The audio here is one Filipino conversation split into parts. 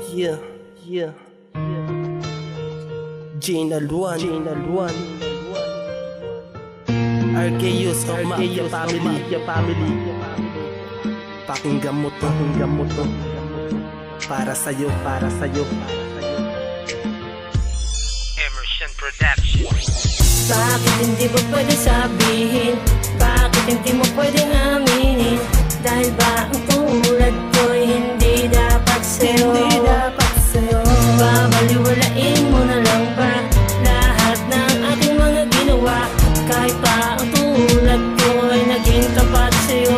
Yeah, yeah, Gina Luan, RKU sa Mafia Family. Pakinggan mo to, para sa'yo. Emerson Production. Bakit hindi mo pwede sabihin? Bakit hindi mo pwedeng aminin? Dahil ba ang tulad ko'y hindi dapat sa'yo? Babaliwalain mo na lang ba lahat ng ating mga ginawa? Kahit pa ang tulad ko'y naging tapat sa'yo.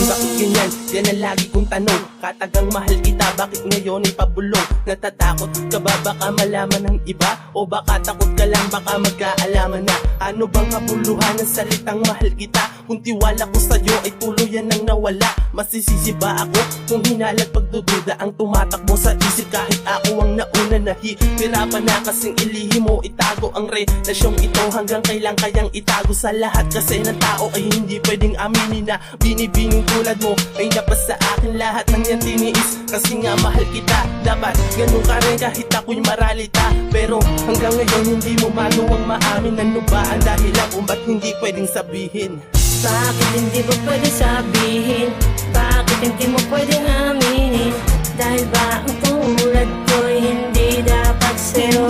Bakit ganyan? Yan ang lagi kong tanong. Katagang mahal kita, bakit ngayon ay pabulong? Natatakot ka ba baka malaman ng iba? O baka takot ka lang baka magkaalaman na? Ano bang kabuluhan ng salitang mahal kita? Kung tiwala ko sa'yo ay tuluyan nang nawala. Masisisi ba ako kung hinalat pagdududa ang tumatakbo sa isip? Kahit ako ang nauna nahihirapan na kasing ilihim mo itago ang relasyong ito. Hanggang kailan kayang itago sa lahat? Kasi ng tao ay hindi pwedeng aminin na binibining tulad mo ay napasa akin lahat ng yan tiniis. Kasi nga mahal kita, dapat ganun ka rin kahit ako'y maralita. Pero hanggang ngayon hindi mo magawang maamin. Ano ba ang dahilan kung ba't hindi pwedeng sabihin? Bakit hindi mo pwede sabihin? Bakit hindi mo pwedeng aminin? Dahil ba ang tulad ko'y hindi dapat sa'yo?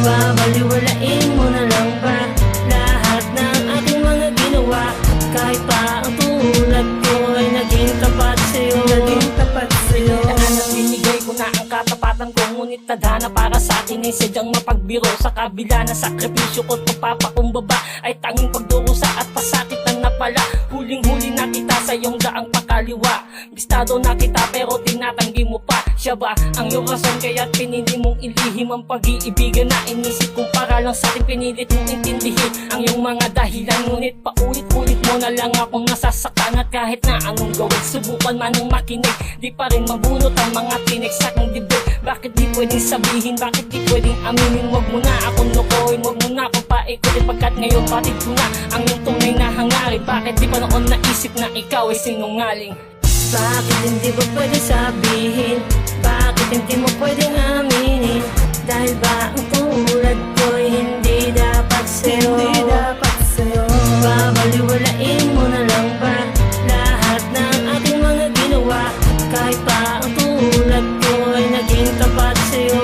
Babaliwalain mo na lang ba lahat ng ating mga ginawa? Kahit pa ang tulad ko'y naging tapat sa'yo. Lahat na binigay ko na ang katapatan ko, ngunit tadhana para sa akin ay sadyang mapagbiro. Sa kabila na sakripisyo ko't papapakumbaba ay tanging pagdurusa at pasakit na napala. Huling-huli na kita sa iyong daang pakaliwa. Bistado na kita pero tinatanggi mo pa. Siya ba ang iyong rason kaya't pinili mong ilihim ang pag-iibigan na inisip kong para lang sa ating pinilit mong intindihin ang iyong mga dahilan? Ngunit paulit-ulit mo na lang akong nasasaktan at kahit na anong gawin subukan man ng makinig, di pa rin mabunot ang mga tinik sa aking dibdib. Bakit di pwedeng sabihin? Bakit di pwedeng aminin? Huwag mo na akong lokohin, huwag mo na akong paikutin pagkat ngayon batid ko na ang iyong tunay na hangarin. Bakit di pa noon naisip na ikaw ay sinungaling? Bakit hindi mo pwede sabihin? Bakit hindi mo pwedeng aminin? Dahil ba ang tulad ko'y hindi dapat sa'yo? Babaliwalain mo na lang ba lahat ng ating mga ginawa? Kahit pa ang tulad ko'y naging tapat sa'yo.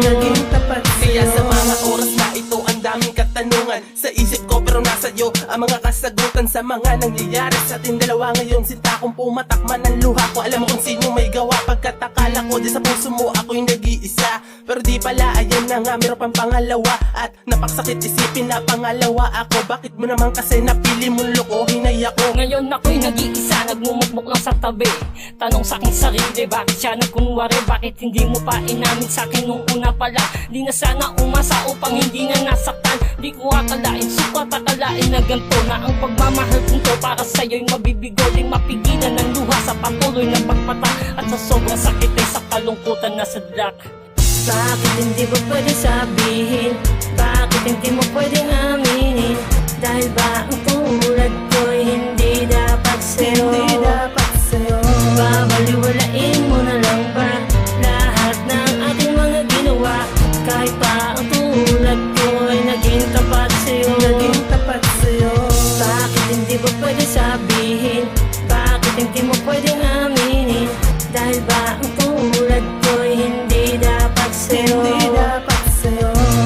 Kaya sa mga oras na ito ang daming katanungan sa isip ko pero nasa iyo ang mga kasagutan sa mga nangyayari sa ating dalawa ngayon. Sinta kong pumatakman ng luha ko, alam mo kung sino may gawa. Pagkat akala ko di sa puso mo ako'y nag-iisa, pero di pala ayan na nga meron pang pangalawa. At napaksakit isipin na pangalawa ako. Bakit mo naman kasi napili mong lokohin ay ako? Ngayon ako'y nag-iisa, nagmumukmuk lang sa tabi. Tanong sa aking sarili, bakit siya nagkunwari? Bakit hindi mo pa inamin sa akin nung una pa lang? Di na sana umasa upang hindi na nasaktan. Di ko akalain, sukat akalain na ganito na ang pagmamahal kong to para sa'yo'y mabibigo. Di mapigilan ng luha sa patuloy na pagpata at sa sobrang sakit ay sa kalungkutan na sadlak. Bakit hindi mo pwede sabihin? Bakit hindi mo pwedeng aminin? Dahil ba ang tulad ko'y hindi dapat sa'yo? Babaliwalain mo na lang ba lahat ng ating mga ginawa? Kahit pa ang tulad ko'y naging tapat sa'yo. Bakit hindi mo pwede sabihin? Bakit hindi mo pwedeng aminin? Dahil ba ang tulad ko'y hindi dapat sa'yo?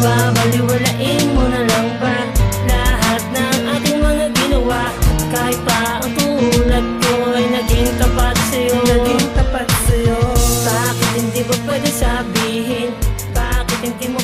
Babaliwalain mo na lang ba lahat ng ating mga ginawa? Kahit pa ang tulad ko'y naging tapat sa'yo. Bakit hindi mo pwede sabihin? Bakit hindi mo